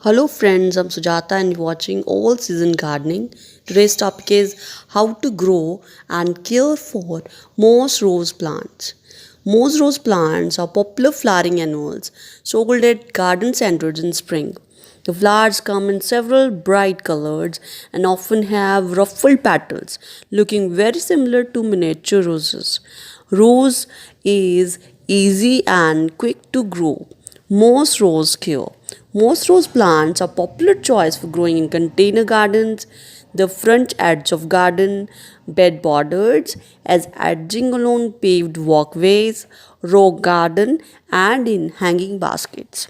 Hello friends, I'm Sujata and you're watching All Season Gardening. Today's topic is how to grow and care for moss rose plants. Moss rose plants are popular flowering annuals sold at garden centers in spring. The flowers come in several bright colors and often have ruffled petals, looking very similar to miniature roses. Rose is easy and quick to grow. Moss rose care. Moss rose plants are popular choice for growing in container gardens, the front edge of garden, bed borders, as edging along paved walkways, rock garden, and in hanging baskets.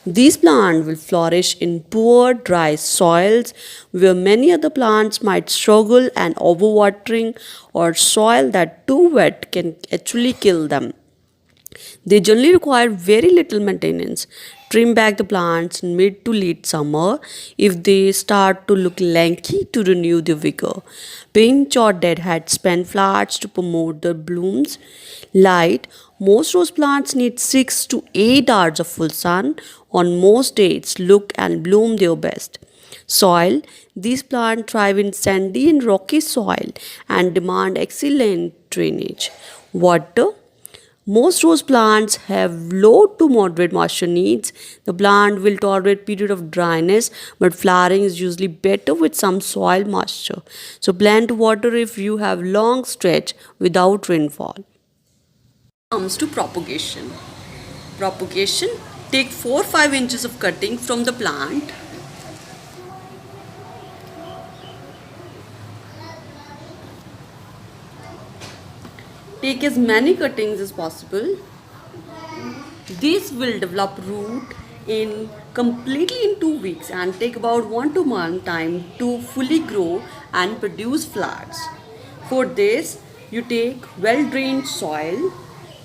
These plants will flourish in poor, dry soils where many other plants might struggle, and overwatering or soil that too wet can actually kill them. They generally require very little maintenance. Trim back the plants in mid to late summer if they start to look lanky to renew their vigor. Pinch or deadhead spent flowers to promote the blooms. Light. Most rose plants need 6 to 8 hours of full sun on most days. Look and bloom their best. Soil. These plants thrive in sandy and rocky soil and demand excellent drainage. Water. Most rose plants have low to moderate moisture needs. The plant will tolerate period of dryness, but flowering is usually better with some soil moisture. So plan to water if you have long stretch without rainfall. Comes to propagation. Propagation. Take 4-5 inches of cutting from the plant. Take as many cuttings as possible. These will develop root in completely in 2 weeks and take about 1 to 2 month time to fully grow and produce flowers. For this, you take well-drained soil.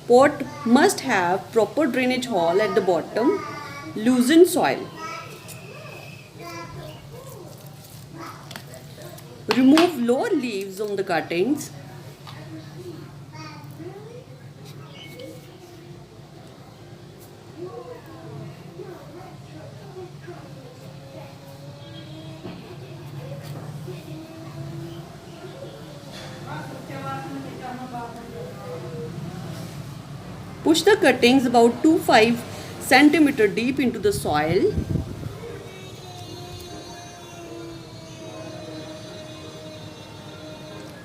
Pot must have proper drainage hole at the bottom. Loosen soil. Remove lower leaves on the cuttings. Push the cuttings about 2-5 centimeter deep into the soil.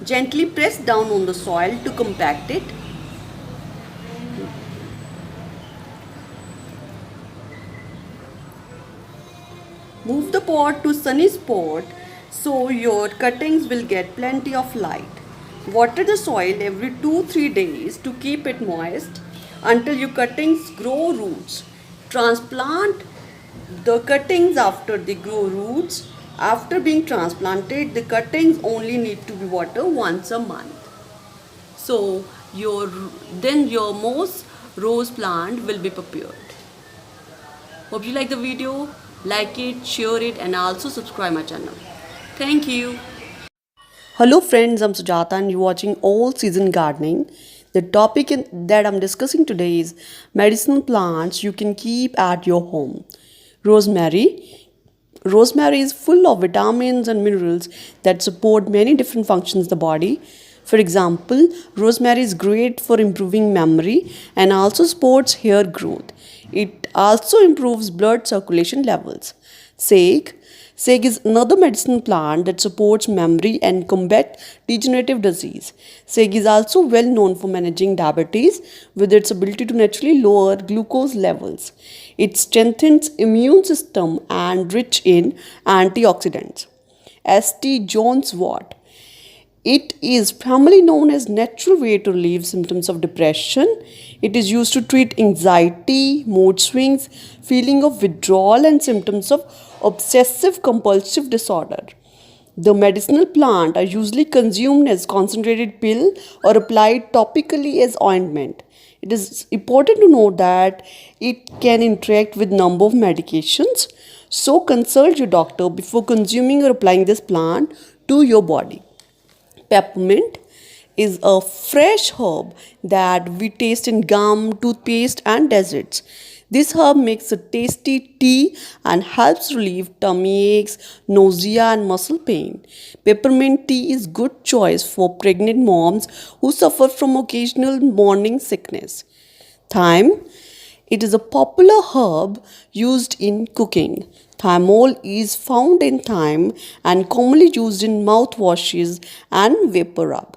Gently press down on the soil to compact it. Move the pot to sunny spot so your cuttings will get plenty of light. Water the soil every 2-3 days to keep it moist until your cuttings grow roots. Transplant the cuttings after they grow roots. After being transplanted, the cuttings only need to be watered once a month. So your moss rose plant will be prepared. Hope you like the video. Like it, share it, and also subscribe my channel. Thank you. Hello friends, I'm Sujata and you're watching All Season Gardening. The topic that I'm discussing today is medicinal plants you can keep at your home. Rosemary. Rosemary is full of vitamins and minerals that support many different functions of the body. For example, rosemary is great for improving memory and also supports hair growth. It also improves blood circulation levels. Sage. Sage is another medicinal plant that supports memory and combat degenerative disease. Sage is also well known for managing diabetes with its ability to naturally lower glucose levels. It strengthens immune system and rich in antioxidants. St. John's wort. It is primarily known as natural way to relieve symptoms of depression. It is used to treat anxiety, mood swings, feeling of withdrawal and symptoms of obsessive compulsive disorder. The medicinal plant are usually consumed as concentrated pill or applied topically as ointment. It is important to note that it can interact with number of medications, so consult your doctor before consuming or applying this plant to your body. Peppermint is a fresh herb that we taste in gum, toothpaste, and desserts. This herb makes a tasty tea and helps relieve tummy aches, nausea, and muscle pain. Peppermint tea is good choice for pregnant moms who suffer from occasional morning sickness. Thyme. It is a popular herb used in cooking. Thymol is found in thyme and commonly used in mouthwashes and vapor rub.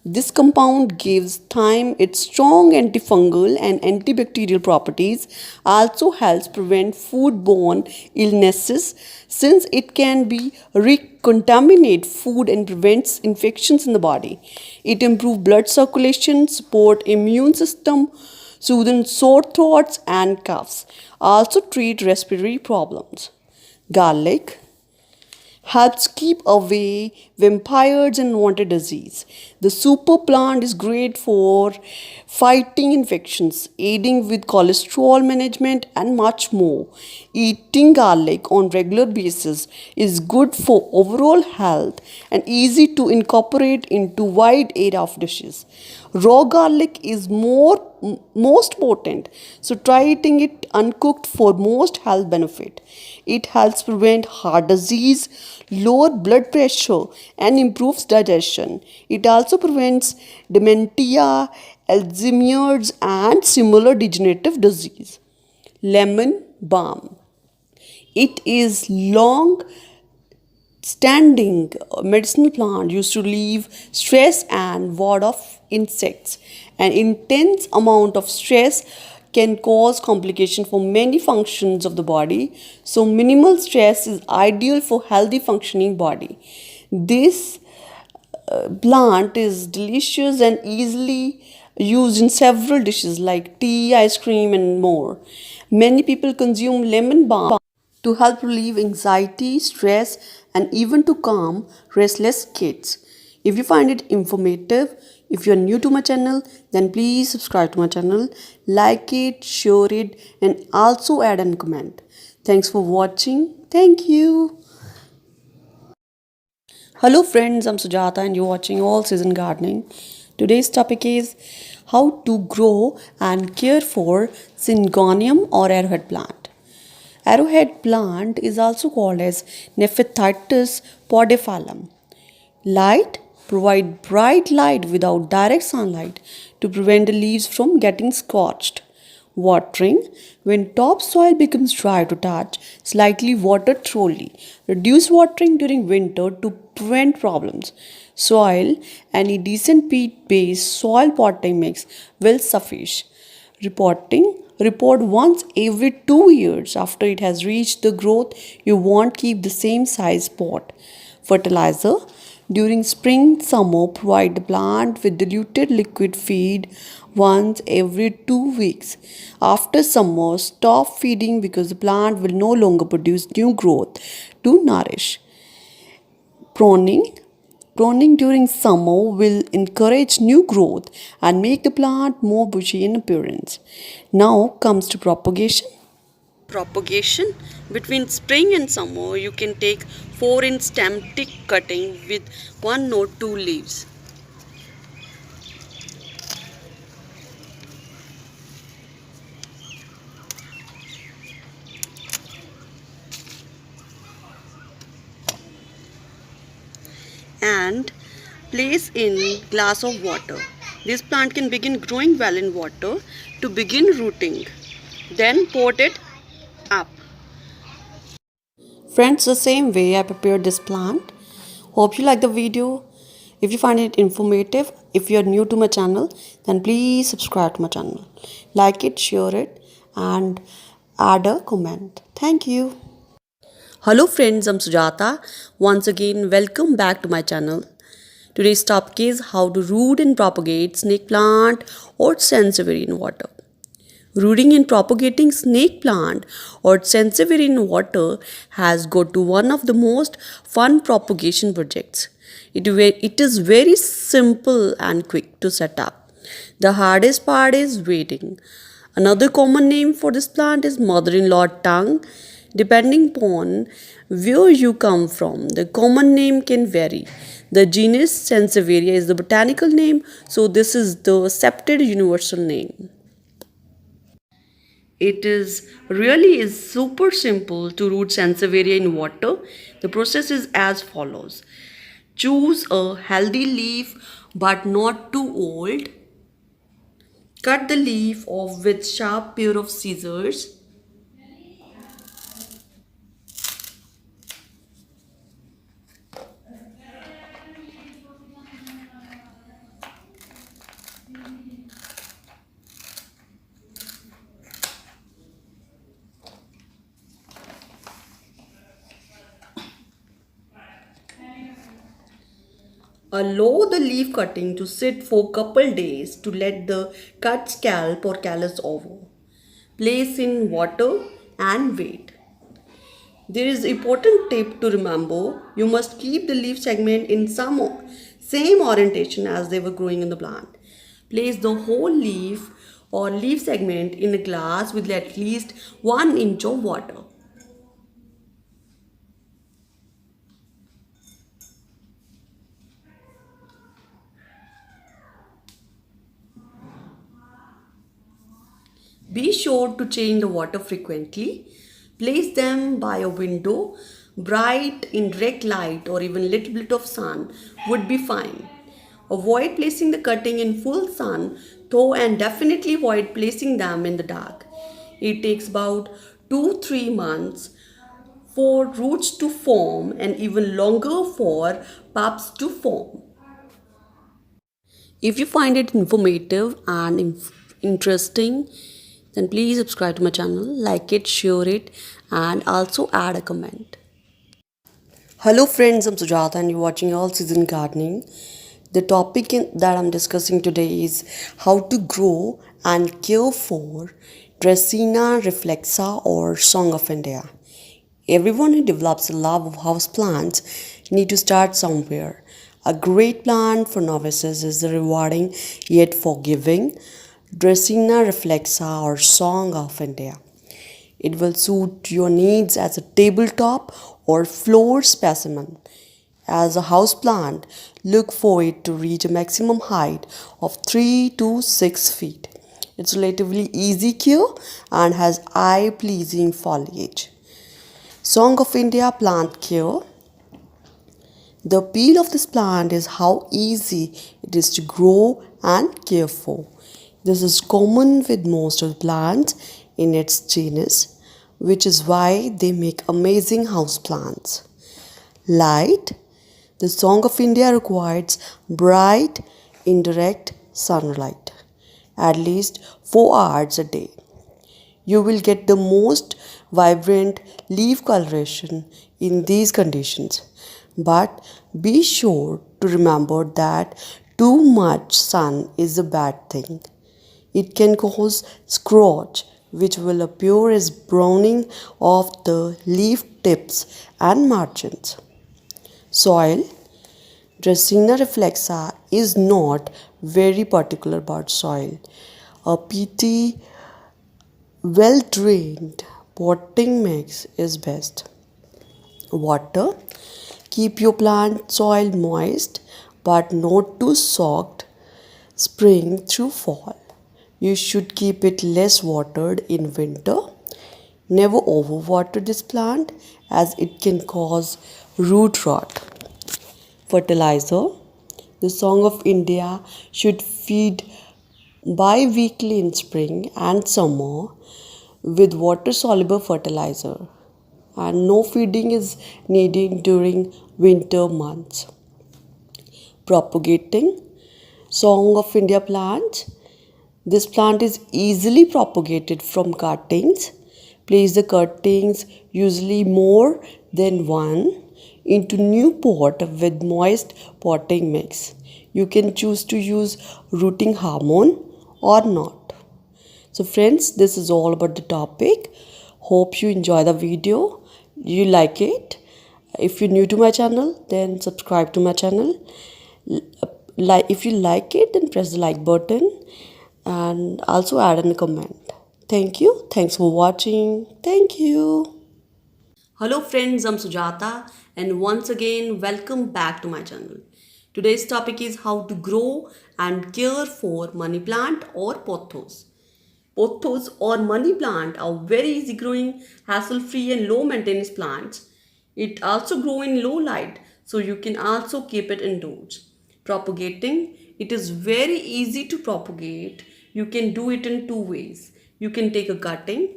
This compound gives thyme its strong antifungal and antibacterial properties, also helps prevent foodborne illnesses since it can be recontaminate food and prevents infections in the body. It improves blood circulation, support immune system, soothe sore throats and coughs. Also treat respiratory problems. Garlic helps keep away vampires and unwanted disease. The super plant is great for fighting infections, aiding with cholesterol management, and much more. Eating garlic on regular basis is good for overall health and easy to incorporate into wide area of dishes. Raw garlic is most potent, so try eating it uncooked for most health benefit. It helps prevent heart disease, lower blood pressure, and improves digestion. It also prevents dementia, Alzheimer's, and similar degenerative disease. Lemon balm. It is long standing medicinal plant used to relieve stress and ward off insects. An intense amount of stress can cause complication for many functions of the body, so minimal stress is ideal for healthy functioning body. This plant is delicious and easily used in several dishes like tea, ice cream, and more. Many people consume lemon balm to help relieve anxiety, stress, and even to calm restless kids. If you find it informative, if you are new to my channel, then please subscribe to my channel, like it, share it, and also add and comment. Thanks for watching. Thank you. Hello friends, I'm Sujata and you're watching All Season Gardening. Today's topic is how to grow and care for syngonium or arrowhead plant. Arrowhead plant is also called as Nephrititis podiphyllum. Light. Provide bright light without direct sunlight to prevent the leaves from getting scorched. Watering. When topsoil becomes dry to touch, slightly water thoroughly. Reduce watering during winter to prevent problems. Soil. Any decent peat-based soil potting mix will suffice. Reporting. Report once every 2 years after it has reached the growth you want. Keep the same size pot. Fertilizer. During spring summer, provide the plant with diluted liquid feed once every 2 weeks. After summer, stop feeding because the plant will no longer produce new growth to nourish. Pruning. Pruning during summer will encourage new growth and make the plant more bushy in appearance. Now comes to propagation. Between spring and summer, you can take 4-inch stem tick cutting with 1 or 2 leaves. And place in glass of water. This plant can begin growing well in water to begin rooting. Then pot it up. Friends, the same way I prepared this plant. Hope you like the video. If you find it informative, if you are new to my channel, then please subscribe to my channel. Like it, share it, and add a comment. Thank you. Hello friends, I'm Sujata. Once again, welcome back to my channel. Today's topic is how to root and propagate snake plant or sansevieria in water. Rooting and propagating snake plant or sansevieria in water has got to one of the most fun propagation projects. It is very simple and quick to set up. The hardest part is waiting. Another common name for this plant is mother-in-law tongue. Depending upon where you come from, the common name can vary. The genus Sansevieria is the botanical name, so this is the accepted universal name. It is really is super simple to root sansevieria in water. The process is as follows. Choose a healthy leaf but not too old. Cut the leaf off with sharp pair of scissors. Allow the leaf cutting to sit for couple days to let the cut scalp or callus over. Place in water and wait. There is important tip to remember. You must keep the leaf segment in some same orientation as they were growing in the plant. Place the whole leaf or leaf segment in a glass with at least 1 inch of water. Be sure to change the water frequently. Place them by a window. Bright indirect light or even little bit of sun would be fine. Avoid placing the cutting in full sun though, and definitely avoid placing them in the dark. It takes about 2-3 months for roots to form and even longer for bulbs to form. If you find it informative and interesting, then please subscribe to my channel, like it, share it, and also add a comment. Hello friends, I'm Sujata and you're watching All Season Gardening. The topic that I'm discussing today is how to grow and care for Dracaena reflexa or Song of India. Everyone who develops a love of houseplants need to start somewhere. A great plant for novices is the rewarding yet forgiving Dracaena reflexa or Song of India. It will suit your needs as a tabletop or floor specimen. As a house plant, look for it to reach a maximum height of 3 to 6 feet. It's relatively easy care and has eye-pleasing foliage. Song of India plant care. The appeal of this plant is how easy it is to grow and care for. This is common with most of the plants in its genus, which is why they make amazing house plants. Light. The Song of India requires bright, indirect sunlight, at least 4 hours a day. You will get the most vibrant leaf coloration in these conditions. But be sure to remember that too much sun is a bad thing. It can cause scorch, which will appear as browning of the leaf tips and margins. Soil. Dracaena reflexa is not very particular about soil. A peaty, well drained potting mix is best. Water. Keep your plant soil moist but not too soaked spring through fall. You should keep it less watered in winter. Never overwater this plant as it can cause root rot. Fertilizer. The Song of India should feed bi-weekly in spring and summer with water-soluble fertilizer, and no feeding is needed during winter months. Propagating. Song of India plants. This plant is easily propagated from cuttings. Place the cuttings, usually more than one, into new pot with moist potting mix. You can choose to use rooting hormone or not. So friends, this is all about the topic. Hope you enjoy the video. You like it. If you're new to my channel, then subscribe to my channel. If you like it, then press the like button and also add in a comment. Thank you. Thanks for watching. Thank you. Hello friends, I'm Sujata and once again welcome back to my channel. Today's topic is how to grow and care for money plant or pothos. Pothos or money plant are very easy growing, hassle free and low maintenance plants. It also grow in low light, so you can also keep it indoors. Propagating, it is very easy to propagate. You can do it in two ways. You can take a cutting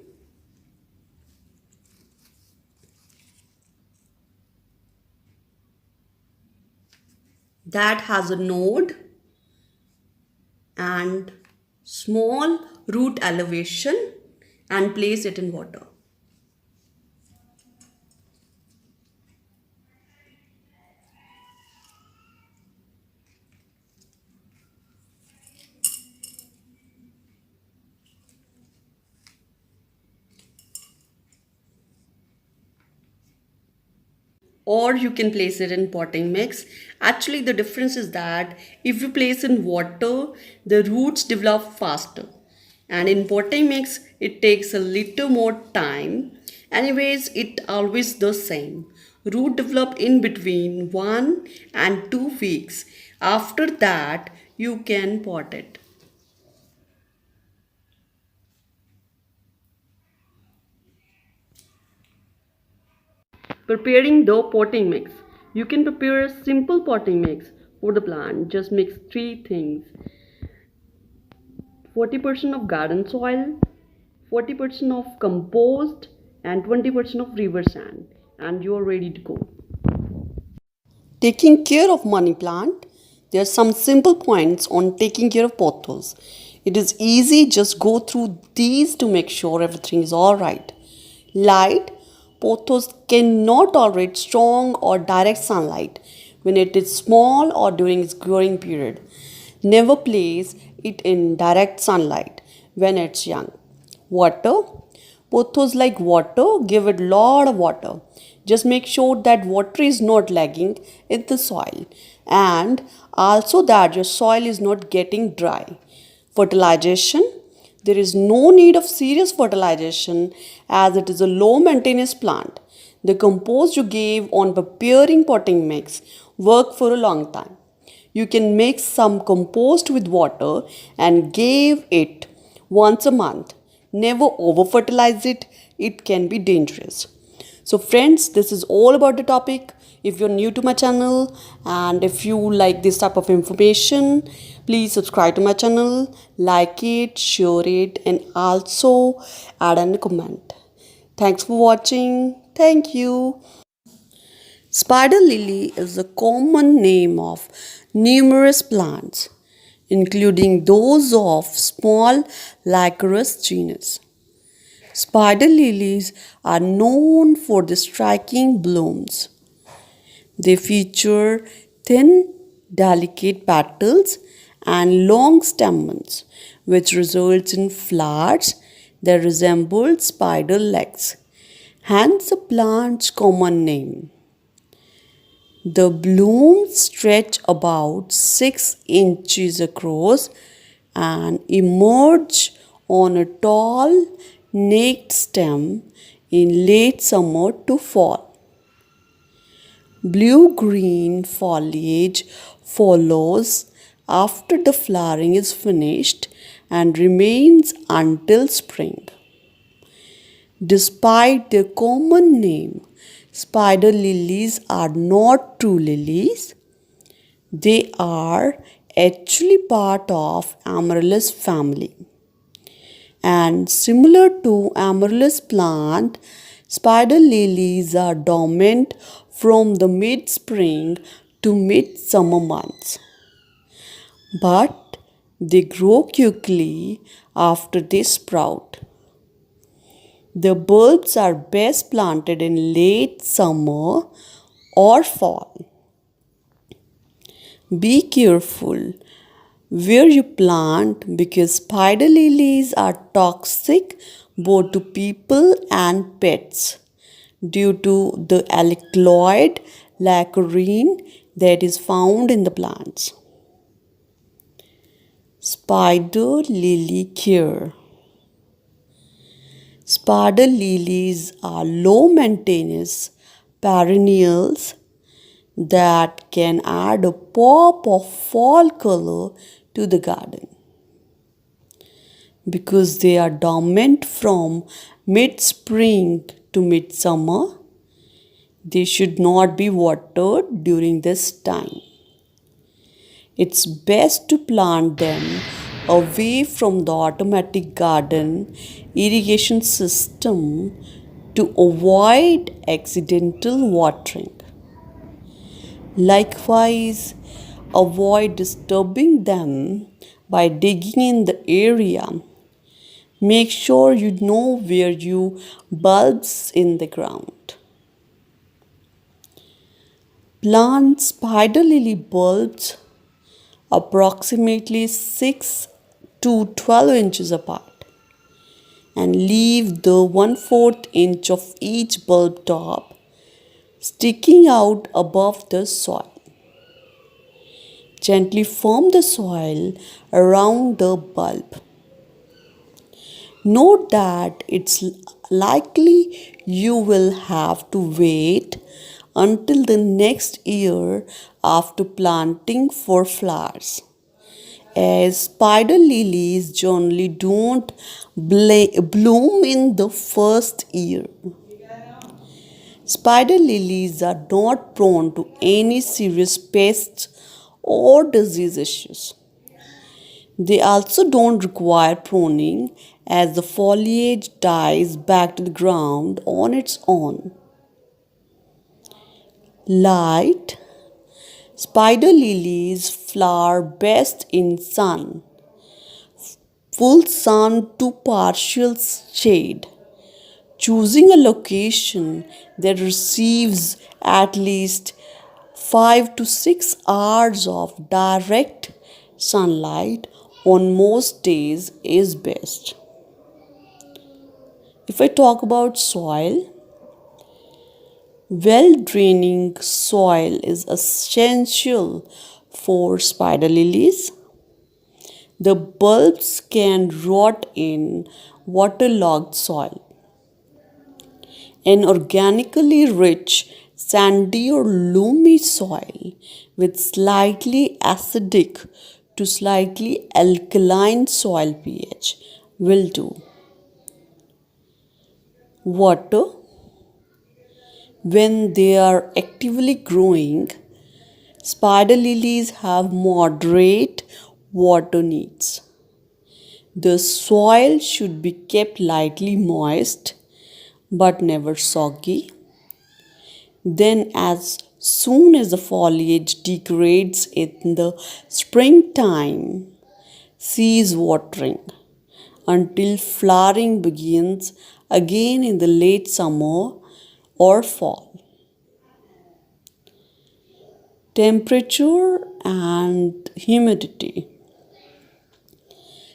that has a node and small root elevation and place it in water. Or you can place it in potting mix. Actually, the difference is that if you place in water, the roots develop faster, and in potting mix it takes a little more time. Anyways, it always the same. Root develop in between 1 and 2 weeks. After that, you can pot it. Preparing the potting mix. You can prepare a simple potting mix for the plant. Just mix three things: 40% of garden soil, 40% of compost, and 20% of river sand, and you are ready to go. Taking care of money plant. There are some simple points on taking care of pothos. It is easy, just go through these to make sure everything is alright. Light. Pothos cannot tolerate strong or direct sunlight when it is small or during its growing period. Never place it in direct sunlight when it's young. Water. Pothos like water, give it lot of water. Just make sure that water is not lagging in the soil and also that your soil is not getting dry. Fertilization. There is no need of serious fertilization as it is a low maintenance plant. The compost you gave on preparing potting mix work for a long time. You can mix some compost with water and give it once a month. Never over fertilize it, it can be dangerous. So, friends, this is all about the topic. If you're new to my channel and if you like this type of information, please subscribe to my channel, like it, share it, and also add a comment. Thanks for watching. Thank you. Spider lily is a common name of numerous plants, including those of small Lycaris genus. Spider lilies are known for the striking blooms. They feature thin, delicate petals and long stamens, which results in flowers that resemble spider legs, hence the plant's common name. The blooms stretch about 6 inches across and emerge on a tall, naked stem in late summer to fall. Blue green foliage follows after the flowering is finished and remains until spring. Despite their common name, spider lilies are not true lilies. They are actually part of Amaryllis family. And similar to Amaryllis plant, spider lilies are dormant from the mid-spring to mid-summer months. But they grow quickly after they sprout. The bulbs are best planted in late summer or fall. Be careful where you plant because spider lilies are toxic both to people and pets due to the alkaloid lacarine that is found in the plants. Spider lily care. Spider lilies are low maintenance perennials that can add a pop of fall color to the garden. because they are dormant from mid spring to midsummer. They should not be watered during this time. It's best to plant them away from the automatic garden irrigation system to avoid accidental watering. Likewise, avoid disturbing them by digging in the area. Make sure you know where you bulbs in the ground. Plant spider lily bulbs approximately 6 to 12 inches apart and leave the 1/4 inch of each bulb top sticking out above the soil. Gently form the soil around the bulb. Note that it's likely you will have to wait until the next year after planting for flowers, as spider lilies generally don't bloom in the first year. Spider lilies are not prone to any serious pests or disease issues. They also don't require pruning as the foliage dies back to the ground on its own. Light spider lilies flower best in sun, full sun to partial shade. Choosing a location that receives at least 5 to 6 hours of direct sunlight on most days is best. If I talk about soil, well draining soil is essential for spider lilies. The bulbs can rot in waterlogged soil. An organically rich, sandy or loamy soil with slightly acidic to slightly alkaline soil pH will do. Water. When they are actively growing, spider lilies have moderate water needs. The soil should be kept lightly moist but never soggy. Then, as soon as the foliage degrades in the springtime, cease watering until flowering begins again in the late summer or fall. Temperature and humidity.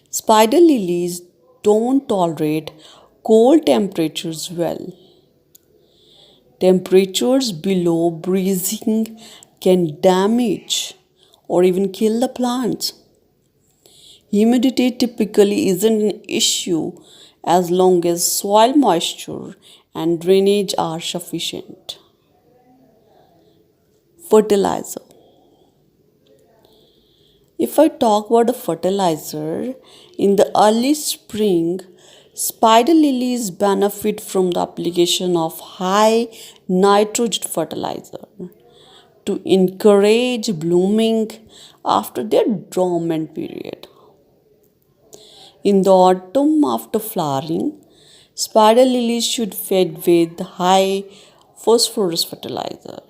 Spider lilies don't tolerate cold temperatures well. Temperatures below freezing can damage or even kill the plants. Humidity typically isn't an issue as long as soil moisture and drainage are sufficient. Fertilizer. If I talk about the fertilizer, in the early spring, spider lilies benefit from the application of high nitrogen fertilizer to encourage blooming after their dormant period. In the autumn after flowering, spider lilies should fed with high phosphorus fertilizer.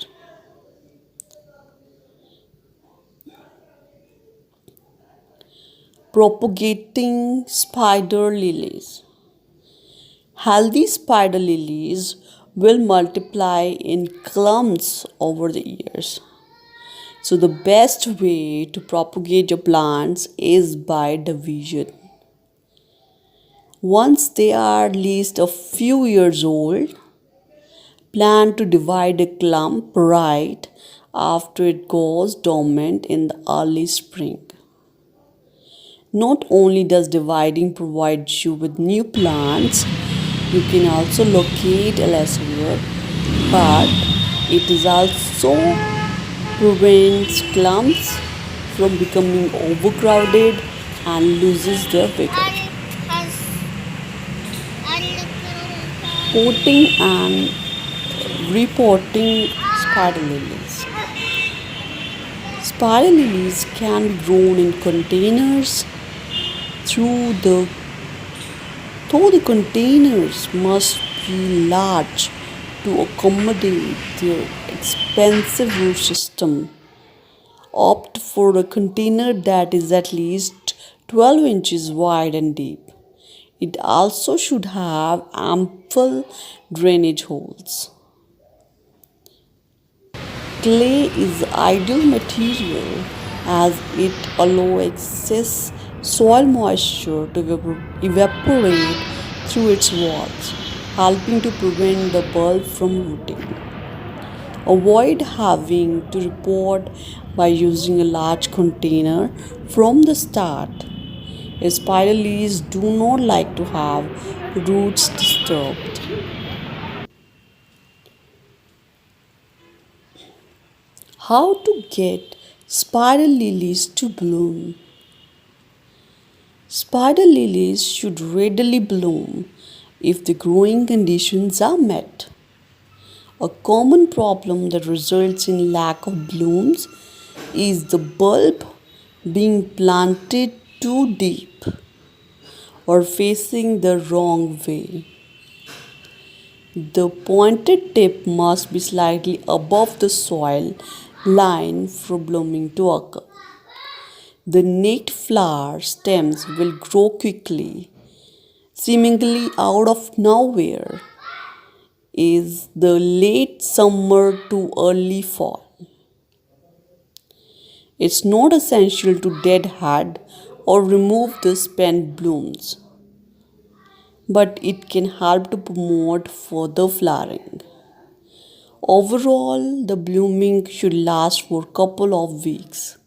Propagating spider lilies. Healthy spider lilies will multiply in clumps over the years. So the best way to propagate your plants is by division. Once they are at least a few years old, plan to divide a clump right after it goes dormant in the early spring. Not only does dividing provide you with new plants, you can also locate elsewhere, but it is also prevents clumps from becoming overcrowded and loses their vigor. Potting and repotting spider lilies. Spider lilies can be grown in containers through the though the containers must be large to accommodate their expensive root system. Opt for a container that is at least 12 inches wide and deep. It also should have ample drainage holes. Clay is ideal material as it allows excess soil moisture to evaporate through its walls, helping to prevent the bulb from rooting. Avoid having to repot by using a large container from the start. Spider lilies do not like to have roots disturbed. How to get spider lilies to bloom? Spider lilies should readily bloom if the growing conditions are met. A common problem that results in lack of blooms is the bulb being planted too deep or facing the wrong way. The pointed tip must be slightly above the soil line for blooming to occur. The naked flower stems will grow quickly, seemingly out of nowhere, is the late summer to early fall. It's not essential to deadhead or remove the spent blooms, but it can help to promote further flowering. Overall, the blooming should last for a couple of weeks.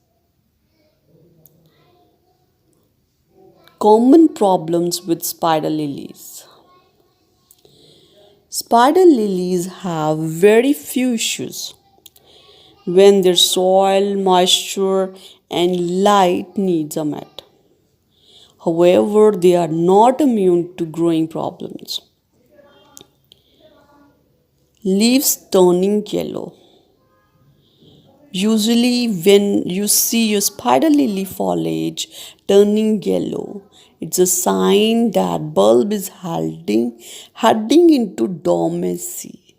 Common problems with spider lilies. Spider lilies have very few issues when their soil, moisture, and light needs are met. However, they are not immune to growing problems. Leaves turning yellow. Usually, when you see your spider lily foliage turning yellow, it's a sign that bulb is heading into dormancy.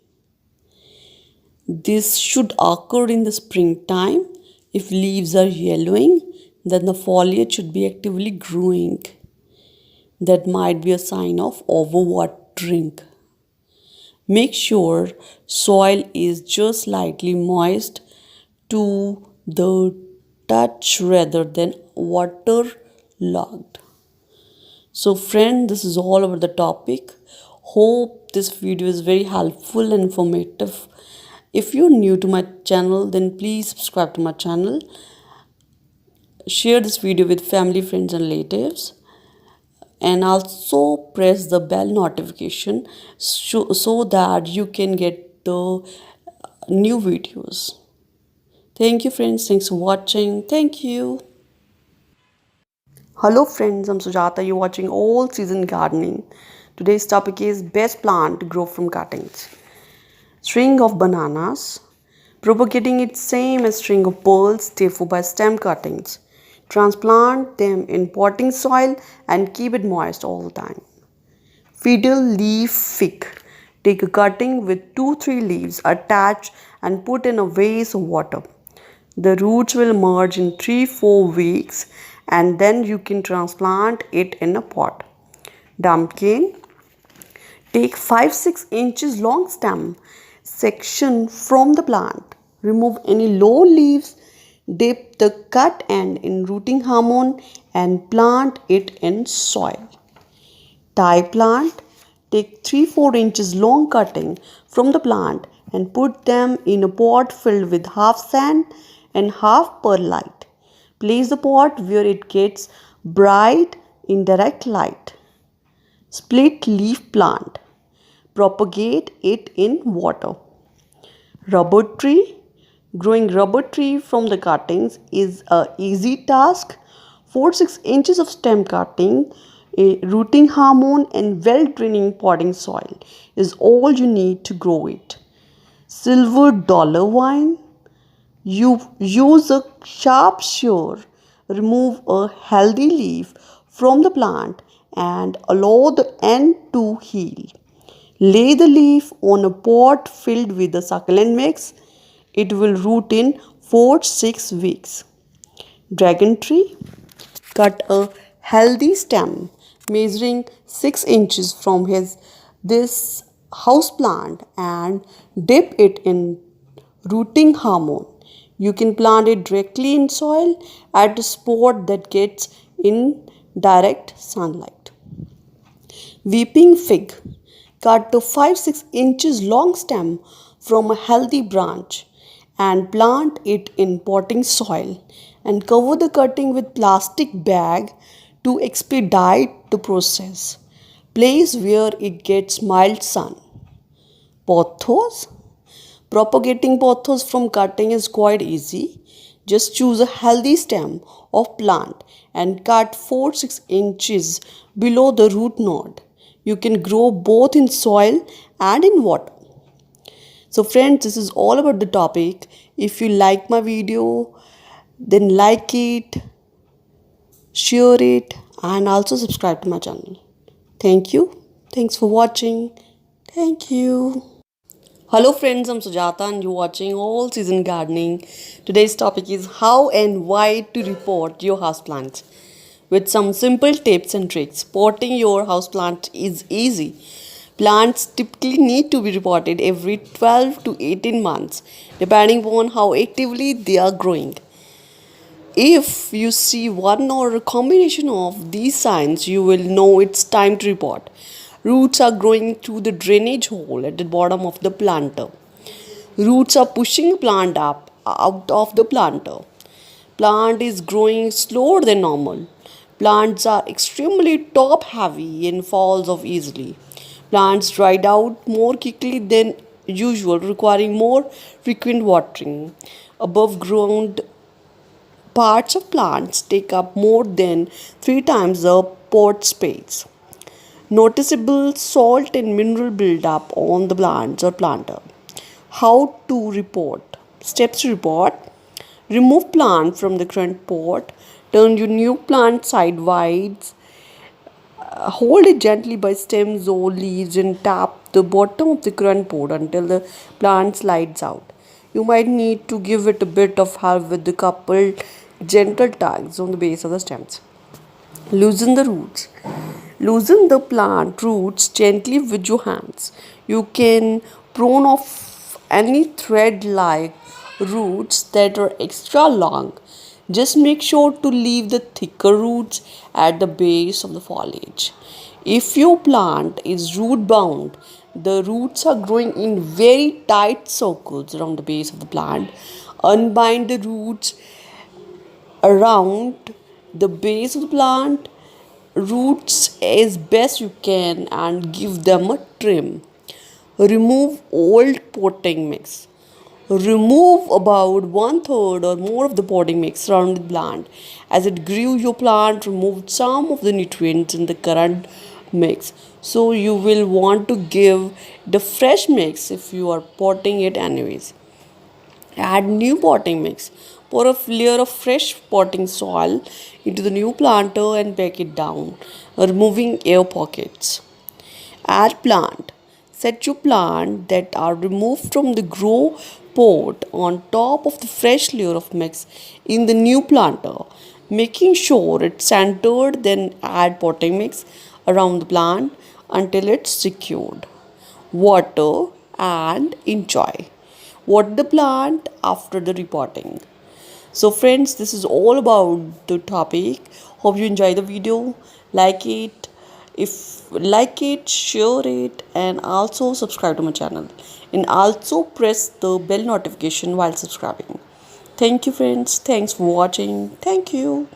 This should occur in the springtime. If leaves are yellowing, then the foliage should be actively growing. That might be a sign of overwatering. Make sure soil is just slightly moist to the touch rather than waterlogged. So friend, this is all over the topic. Hope this video is very helpful and informative. If you're new to my channel, then please subscribe to my channel. Share this video with family, friends and relatives. And also press the bell notification so that you can get the new videos. Thank you friends. Thanks for watching. Thank you. Hello friends, I'm Sujata. You're watching All Season Gardening. Today's topic is best plant to grow from cuttings. String of bananas. Propagating it same as string of pearls, therefore by stem cuttings. Transplant them in potting soil and keep it moist all the time. Fiddle leaf fig. Take a cutting with 2-3 leaves attached and put in a vase of water. The roots will emerge in 3-4 weeks and then you can transplant it in a pot. Dumpkin. Take 5-6 inches long stem section from the plant. Remove any low leaves. Dip the cut end in rooting hormone and plant it in soil. Thai plant. Take 3-4 inches long cutting from the plant and put them in a pot filled with half sand and half perlite. Place the pot where it gets bright indirect light. Split leaf plant. Propagate it in water. Rubber tree. Growing rubber tree from the cuttings is a easy task. 4-6 inches of stem cutting A rooting hormone and well draining potting soil is all you need to grow it. Silver dollar vine. You use a sharp shear, remove a healthy leaf from the plant and allow the end to heal. Lay the leaf on a pot filled with the succulent mix. It will root in 4 to 6 weeks. Dragon tree. Cut a healthy stem measuring 6 inches from this house plant and dip it in rooting hormone. You can plant it directly in soil at a spot that gets in direct sunlight. Weeping fig. Cut a 5-6 inches long stem from a healthy branch and plant it in potting soil and cover the cutting with plastic bag to expedite the process. Place where it gets mild sun. Pothos. Propagating pothos from cutting is quite easy. Just choose a healthy stem of plant and cut 4-6 inches below the root node. You can grow both in soil and in water. So friends, this is all about the topic. If you like my video, then like it, share it and also subscribe to my channel. Thank you. Thanks for watching. Thank you. Hello friends, I'm Sujata and you're watching All Season Gardening. Today's topic is how and why to repot your houseplants. With some simple tips and tricks, potting your houseplant is easy. Plants typically need to be repotted every 12 to 18 months, depending upon how actively they are growing. If you see one or a combination of these signs, you will know it's time to repot. Roots are growing through the drainage hole at the bottom of the planter. Roots are pushing the plant up out of the planter. Plant is growing slower than normal. Plants are extremely top heavy and falls off easily. Plants dried out more quickly than usual, requiring more frequent watering. Above ground parts of plants take up more than 3 times the pot space. Noticeable salt and mineral buildup on the plants or planter. How to repot? Steps to repot. Remove plant from the current pot. Turn your new plant sideways. Hold it gently by stems or leaves and tap the bottom of the current pot until the plant slides out. You might need to give it a bit of help with the coupled gentle tugs on the base of the stems. Loosen the roots. Loosen the plant roots gently with your hands. You can prune off any thread like roots that are extra long. Just make sure to leave the thicker roots at the base of the foliage. If your plant is root bound, the roots are growing in very tight circles around the base of the plant. Unbind the roots around the base of the plant roots as best you can and give them a trim. Remove old potting mix. Remove about 1/3 or more of the potting mix around the plant. As it grew, your plant removed some of the nutrients in the current mix. So you will want to give the fresh mix if you are potting it anyways. Add new potting mix. Pour a layer of fresh potting soil into the new planter and pack it down, removing air pockets. Add plant. Set your plant that are removed from the grow pot on top of the fresh layer of mix in the new planter, making sure it's centered. Then add potting mix around the plant until it's secured. Water and enjoy. Water the plant after the repotting. So friends, this is all about the topic. Hope you enjoy the video. Like it. If like it, share it and also subscribe to my channel. And also press the bell notification while subscribing. Thank you friends. Thanks for watching. Thank you.